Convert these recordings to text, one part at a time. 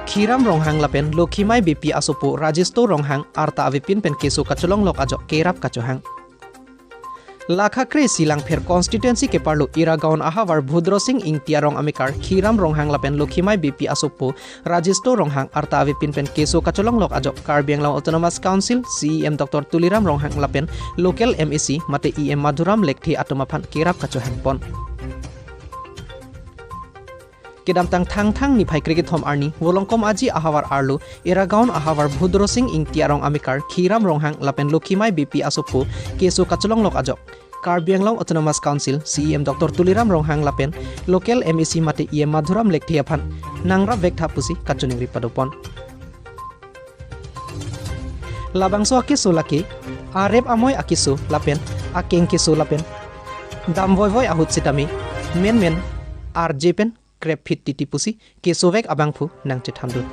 Khiram ronghang lapen Lokhimai BP asopo Rajisto ronghang arta avipin pen keso kacholong lok ajo kerap kachohang. Lakhakre silang pher constituency ke parlo iragaon ahavar Bhudro Singh ing tiarong amikar Khiram ronghang lapen Lokhimai BP asopo Rajisto ronghang arta avipin pen keso kacholong lok ajo Karbi Anglong Autonomous Council CEM Dr. Tuliram ronghang lapen local MEC mate EM Madhuram lekthi atomaphan kerap kachohang pon. Kedamtang thang ni phai cricket thom arni wolongkom aji ahavar arlo iragaon ahavar Bhudro Singh ing tiarong amikar Khiram ronghang lapen Lokhimai BP asopo keso kacholong lok ajo Karbi Anglong Autonomous Council CEM Dr. Tuliram ronghang lapen local MEC mate EM Madhuram lekthi aphan nangra vekta pusi kachuning ripadopon. Labangso akiso laki arep amoy akiso lapen akeng kiso lapen damvoy ahut sitami men arjepen krep fit titipusi kesovek abangphu nangche thamdu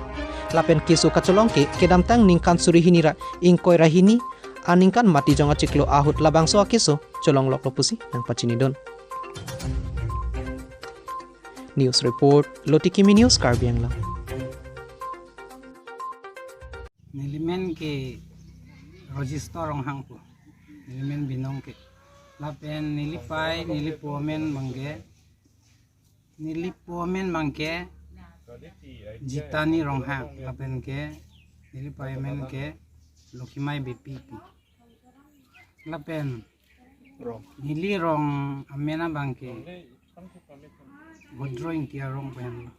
lapen keso kacholong ke kedamtang ningkan surihinira ingkoira hini aningkan mati jonga ciklo ahut labangso akeso cholong loklo pusi nang pachini don. News report Lotikimi News Karbi Anglong. Nilimen ke register ronghang pu nilimen binong ke lapen nilipomen mangke jitani ronghang lapen ke nilipamen ke Lokhimai BP lapen nili rong amena bangke bodroing tiarong pen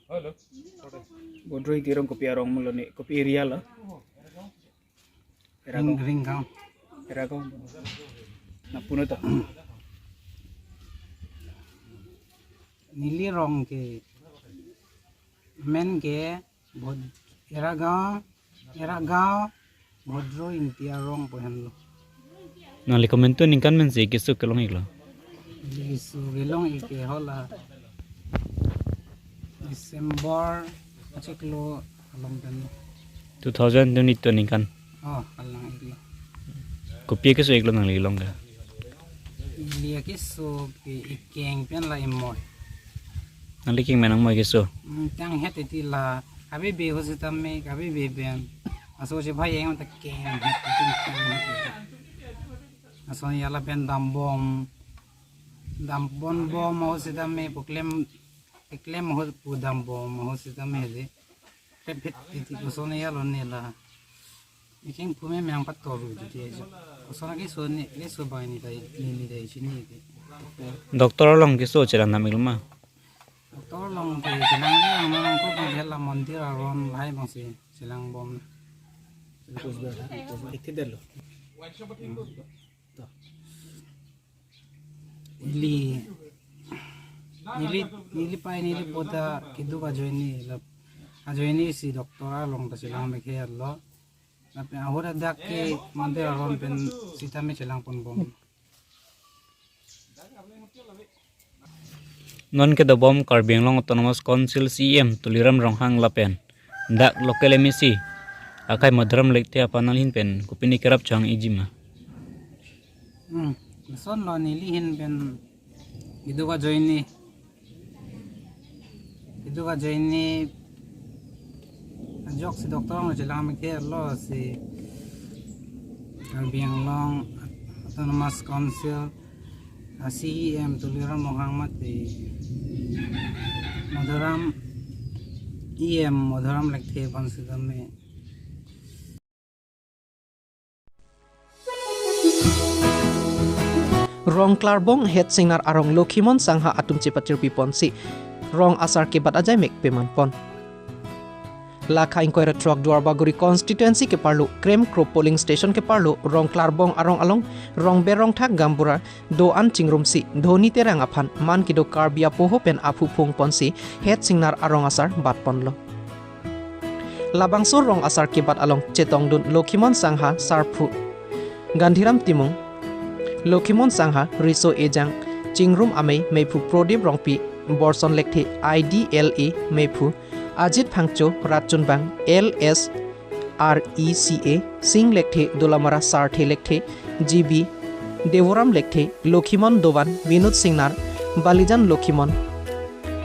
Bodroi tirong kopi arong mulone kopi area la. ring kang Era ko. Napuno ta. नीली रंग के मेन के एरा गाँव भद्रो इंतिया रंग पहन लो Nali komento ningkan men se keso kelong iklo. लिसु गेलों इके होला दिसंबर अचकलो अलम तन 2022 ningkan. अलम इकलो Kopi keso iklo nang ilong ka. लिया के सो के इकेंग पेन ला इमोय Nali king menang mo keso. tang het ti la kabe be ho se tamme kabe be ben aso je bhai yang ta ke aso yala ben dambon bom ho se tamme eklem ho pu dambom ho se tamme de pet ti ko so ne yalo ne la iking pume memang patoru ti aso aso na ki so ne le so bai ni dai ni dai chini ke Doktor long keso chelang nam ilma. Tolong ke silang yang memang ko paghala mandir aron bhai bangsi silang bom Ikti dalo. nili pai nili poda kidu ka joini si doktora long ta silang me khe allo nape ahora dak ke mandir aron pen sita me silang pon bom Non ke the bom Karbi Anglong Autonomous Council CEM Tuliram ronghang lapen. Dak local MEC akai Madhuram lekthi apanalhin pen kupini kerap chang ijima. son lo nili hin pen kidu ka joini ajok si doktor mo silang me khe allo si Karbi Anglong Autonomous Council CEM Tuliram ronghang mati Madhuram EM Madhuram lekthi pansidame Rong klarbong het singnar arong Lokhimon sangha atum cepatir pipon si rong asar ke bat ajai mek peman pon. Lakha inkoira truck Duarbaguri constituency ke parlo Krem Kro polling station ke parlo rong klarbong arong along rong berong thak gambura do an chingrum si dhoni terang aphan man kido Karbia poho pen apu phung ponsi het singnar arong asar bat ponlo. Labangso rong asar ke bat along chetong dun Lokhimon sangha sarphu Gandhiram timung Lokhimon sangha riso ejang chingrum amei meipu prodip rongpi borson lekthi IDLA meipu Ajit Phangcho Ratchunbang LSRECA Singh lekhe Dolamara Sarthe lekhe GB Devoram lekhe Lokhimon Dovan Vinod Singnar Balijan Lokhimon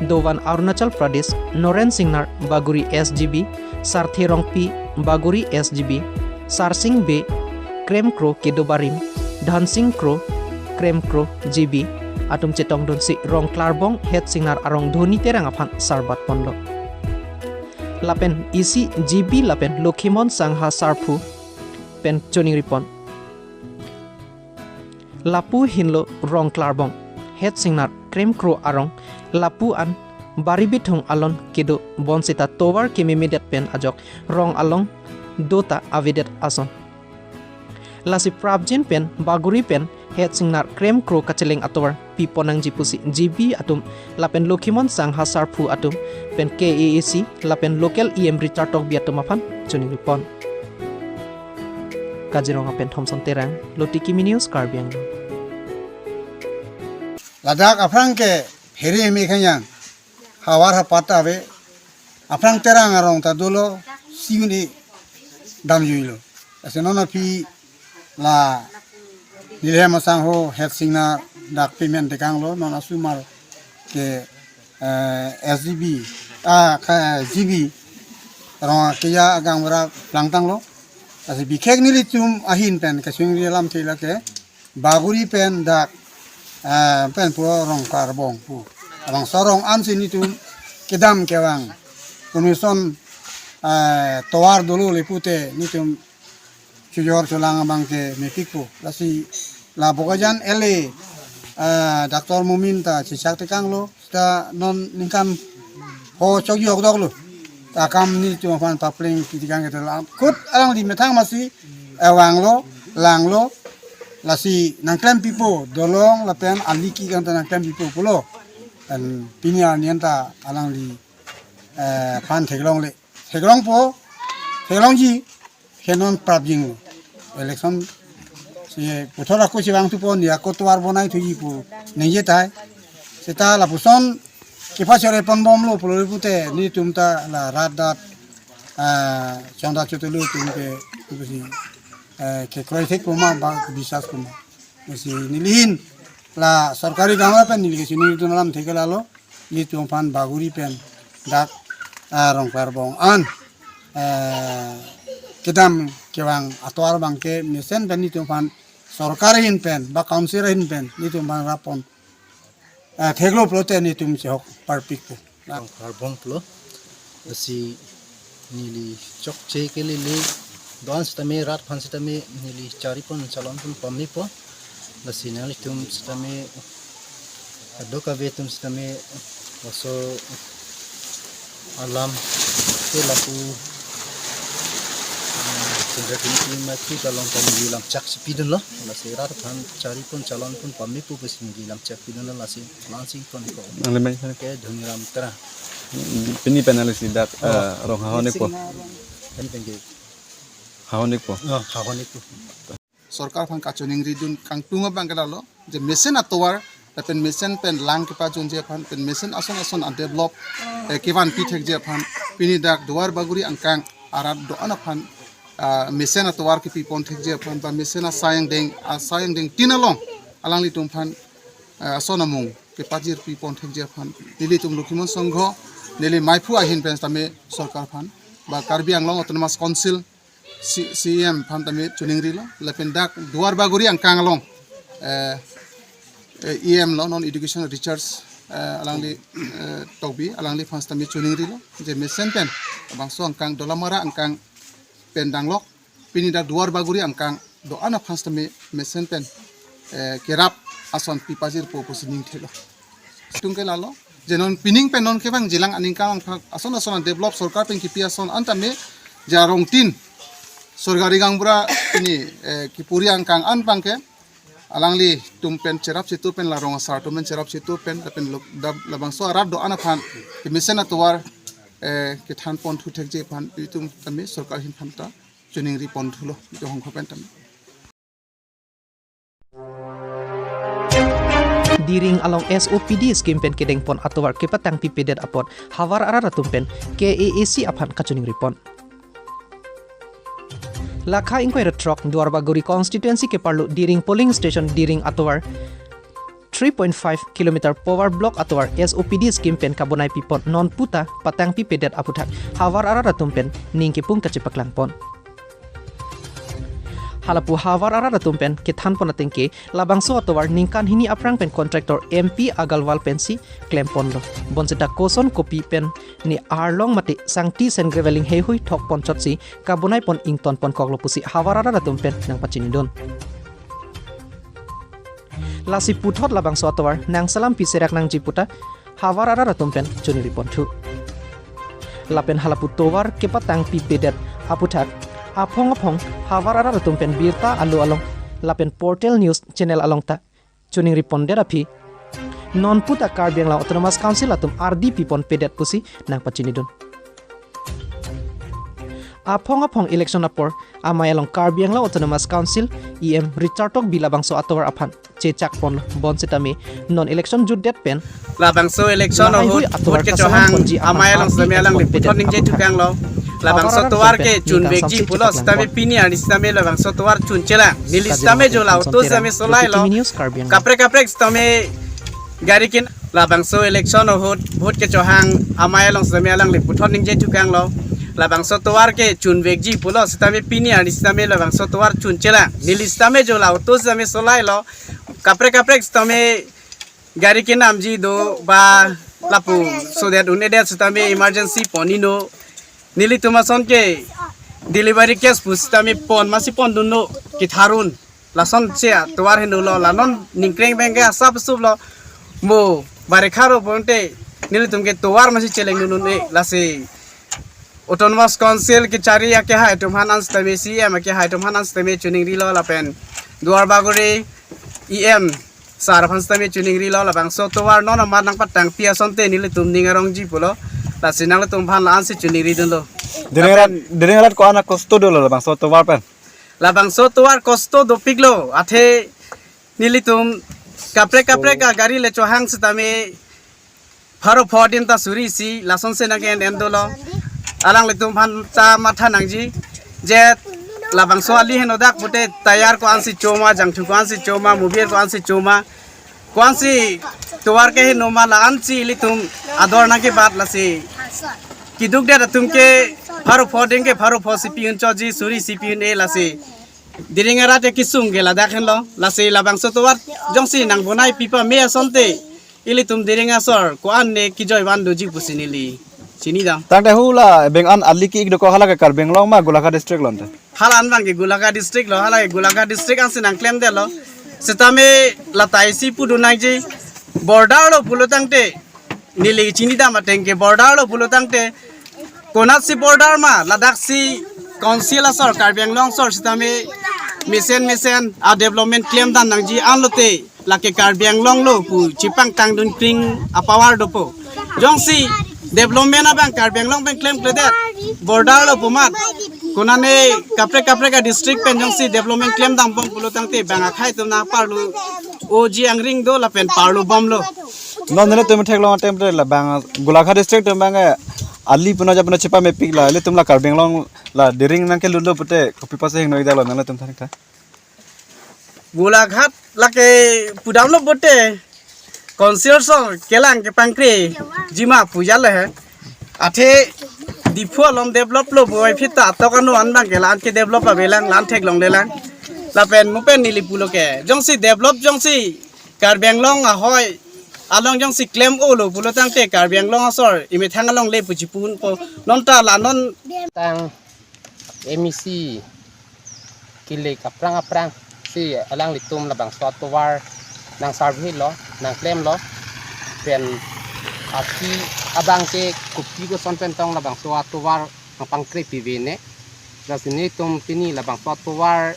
Dovan Arunachal Pradesh Noren Singnar Baguri SGB Sarthe Rongpi Baguri SGB Sarsing B Krem Kro Kedobarim Dhansing Kro Krem Kro GB atum cetong don si rong klarbong het singnar arong dhoni terang aphan sarbat pondo lapen isi GB lapen Lokhimon Sangha Sarphu pen choning ripon lapu hinlo rong klarbong het singnar Krem Kro arong lapu an baribithong alon kedo bonsita tower kemimedet pen ajok rong along dota avedet ason lasi prabjin pen baguri pen het singnar Krem Kro kaceleng atowar piponang jipusi GB atum lapen Lokhimon Sangha Sarphu atum pen KAAC lapen local EM Richardok biatum apan chuning ripon Kaziranga pen Thomson Terang Lotiki News Karbiang Ladak aprang ke heri mi kanyang hawar hapata be aprang terang arong tadulo simuni dam yuilo asenona pi la nilai masang ho het singna dak payment dekang lo nona sumar ke SGB GB rong kaya agang bera langtang lo asi bikek nili tum ahin pen kasing lam tila ke baguri pen dak pen puro rong karbong pu rong sorong an sini tum kedam kewang komison towar dulu lipute ni tum Chujor chulang abang ke mepiku lasi la bogajan ele Dr. Muminta cisak tekang lo sta non ningkam ho chogi ogdog lo takam ni cuma fan papling kitikang ke dalam kut arang di metang masih ewang lo lang lo lasi nangklem pipo dolong lapen aliki kan nangklem pipo pulo dan pinia nienta alang di pan teglong le teglong po teglong ji henon prabjing election si putora ko si bang tupon ya ko tuar bonai tuji pu neje tai seta la puson ki pa chore pon bom lo pulo pute ni tumta la radat chonda chotulu tumke si ke kroitek puma ba bisas puma si nilihin la sarkari gamra pen nilike sini tunalam thekelalo ni tumpan baguri pen dak rong parbong an kedam kewang atwar bangke mesen pen itu pan sorkar hin pen ba council hin pen itu man rapon theglo plote ni tum chok parpik karbong plo si nili chok che ke li don stame rat phan stame nili chari pon chalon pon pamni po lasi nali tum stame doka vetum stame waso alam ke lapu jadi mati kalau kami bilang cak sepidun lah, nasi rat pan cari pun calon pun pamit pun kesini bilang cak sepidun lah nasi langsing pun kau. Elemen sana Kayak dunia ram terah. ini penalisis dak rong hahonik po Ini pengen. hahonik po Hawan itu. sorkar pan kachoning ridun kang tunga bang kedalo je mesen atwar pen mesen pen lang ke pa jonje pan pen mesen ason an develop kivan pitek je pan pini dak duar baguri angkang arat do anapan mesen atwar ki pipon thek je pan ba mesen sayang deng tinalong alang li tum pan asonamung ke pajir pipon thek je pan dili tum Lokhimon Sangho nili maipu ahin pen tame sarkar pan ba Karbi Anglong Autonomous Council CM pan tame chuningri lo lepen dak duar baguri angkang long EM lo non education research alang li tobi alang li fans tame chuningri lo je mesen pen bangso angkang dolamara angkang pendanglok pini da duar baguri angkang do ana fans tame mesen pen kerap ason pipajir po posining thelo tungke lalo jenon pining pen non ke bang jilang aningkang ason develop sarkar pen kipi ason antame jarong tin sorgari gangbura ini kipuri angkang an pangke alangli tumpen cerap situ pen larong asar tumpen cerap situ pen labang so arab do ana phan kimisen atwar ke than pon thu thek je phan pitum tami sarkar hin phamta chuning ri pon thulo jo hong khopen tam diring along SOPD scheme pen kedeng pon atwar ke patang pipedet apot hawar arara tumpen KAAC aphan kachuning ripon Lakha inquiry truck Duarbaguri constituency ke parlo diring polling station diring atwar 3.5 km power block atau SOPD scheme pen kabonai pipon non puta patang pi pedet aputak hawar arara tumpen ningkipung kecipak pon. Halapu hawar arara tumpen kithan pon atingke labangso atau ningkan hini aprang pen kontraktor MP Agalwal pensi klaim pon lo. Bonsita koson kopi pen ni arlong mati sangti sen graveling hehui thok pon chotsi kabonai pon ington pon koklopusi hawar arara tumpen nang pachinidon. Lasi puthot labang sotowar nang salam piserak nang jiputa hawar arara tumpen chuni ripontu. Lapen halapu towar kepatang pi pedet aputak apong hawar arara tumpen birta alu along lapen portal news channel along ta chuni riponde rapi non puta Karbiang Long Autonomous Council atum RDP pon pedet pusi nang pachinidun. Apong election apor amay along Karbiang Long Autonomous Council EM Richardok bilabangso atowar aphan cecak pon bonsitami non election judet pen labangso election hut ke chohang amay along sami alang liputon ning je tukang lo labangso towar ke chun begji pulos tami pini ani stame labangso towar chun chela nilistame jo la to sami solai lo kapre stame gari kin labangso election hut ke chohang amay along sami alang liputon ning je tukang lo labangso towar ke chun begji pulos tami pini ani stame labangso towar chun chela nilistame jo la to sami solai lo kapre stame gari kin amji do ba lapu so that unedet stame emergency ponino nili tumason ke delivery case pustami pon masi pon dunno kitharun lason che towar hinu lo lanon ningkreng bengke asap sup lo mo barekharo bonte nili tumke towar masi cheleng nunun e lasi autonomous council ke chari ya ke hai tumhanan stame CM ke hai tumhanan stame chuning ri lo lapen duar bagori EM saraphan stame chuning ri lo labang so towar non amar nang patang pia sonte nili tum ningarong ji pulo la sinang tum phan la ansi chuning ri dun lo Dengarat ko anak kosto dulu bang soto warpen. labang so towar kosto do piglo athe nili tum kapre ka gari le chohang stame pharo phodin ta suri si lason se nagen endolo alang le tum phan cha matha nangji je labang so ali heno dak pute tayar ko ansi choma jangthu ko ansi choma mubir ko ansi choma ko ansi towar ke no mala ansi li tum ador na ke baat lasi kiduk de tumke pharo phoding ke pharo pho cpn choji suri cpn e lasi diringara te kisung gela dakhen lo lasi labang so towar jongsi nang bonai pipa me asonte ili tum diringa sor ko anne ki joy ban doji pusinili sini da Tangte hula bengan aliki ik doko hala ke Karbiang Long ma Golagha district lonte. halan bang ke Golagha district lo hala ke Golagha district an sinang claim de lo setame latai si pudu nangji border lo pulotangte nili chini da matengke border lo pulotangte konat si border ma ladak si council asor Karbiang Long sor setame mission a development claim dan nangji anlote lake Karbiang Long lo pu chipang tangdun kring apawar dopo jongsi development abang Karbiang Long bang claim kledet border lo pumat kunane kapre ka district pen jongsi development claim dang bom pulotangte bang akhai tumna parlu oji angring do la pen parlu bom lo Non nene tum thek long temple la bang Golagha district bang ali puna ja puna chipa me pig la le tumla Karbiang Long la diring nang ke lundo pute kopi pase heng noi dalo nale tum thak tha. Golaghat lake pudam lo bote council so kelang ke pangkre jima puja le hai athe dipho lom develop lo boy phita to kanu anbang ke lan ke develop ba belang lan thek long lelang la pen mu pen nili pulo ke jongsi develop jongsi Karbiang Long a hoi along jongsi claim o lo pulo tangte Karbiang Long asor ime thangalong le pujipun po non ta la non tang MEC kile aprang si alang litum labang suatu war nang survey lo nang claim lo pen aki abang ke kupi ko son pen tong labang suatu war nang pangkre pivene rasini tum pini labang suatu war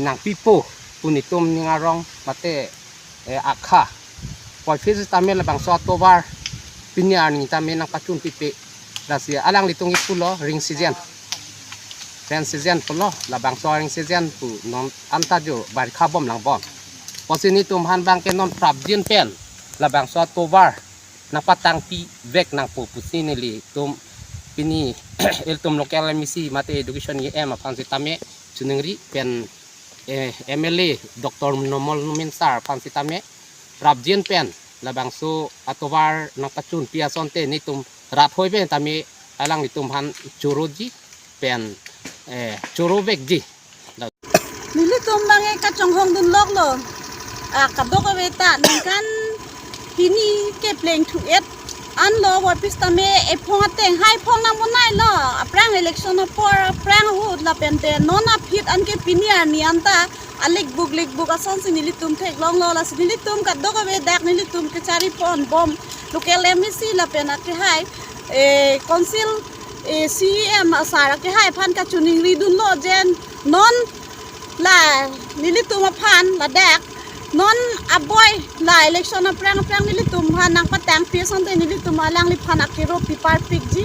nang pipo punitum ningarong mate akha poi fis tamel labang suatu war pini ani tamel nang pacun pipe rasi alang litung ipulo ring season pen season pulo labang so ring season pu non antajo bar khabom lang bom posini tum han bang ke non prabjin pen labang so tovar na patang pi vek nang pu pusini li tum pini el tum local misi mate education ye em apan sitame chuningri pen MLA Dr. Nomol Minsar pan sitame rap jien pen labang su atowar nang pacun pia sonte ni tum rat hoi pen tami alang ni tum han churuji pen churubek ji nili tum bange ka chong hong dun lok lo ka dok we ta kan pini ke pleng thu et an lo wa pistame e phonga teng hai phong na mon nai lo aprang election por aprang hu la pente nona fit an ke pini an ni anta alik buk ason sinili tum thek long lo la sinili tum ka dok we dak nili tum ke chari pon bom local emisi la pena ke hai council CEM asara ke hai phan ka chuning ri dun lo jen non la nili tum phan la dak non aboy la election aprang nili tum han nang patang pi son te nili tum alang li phan akiro pi par pik ji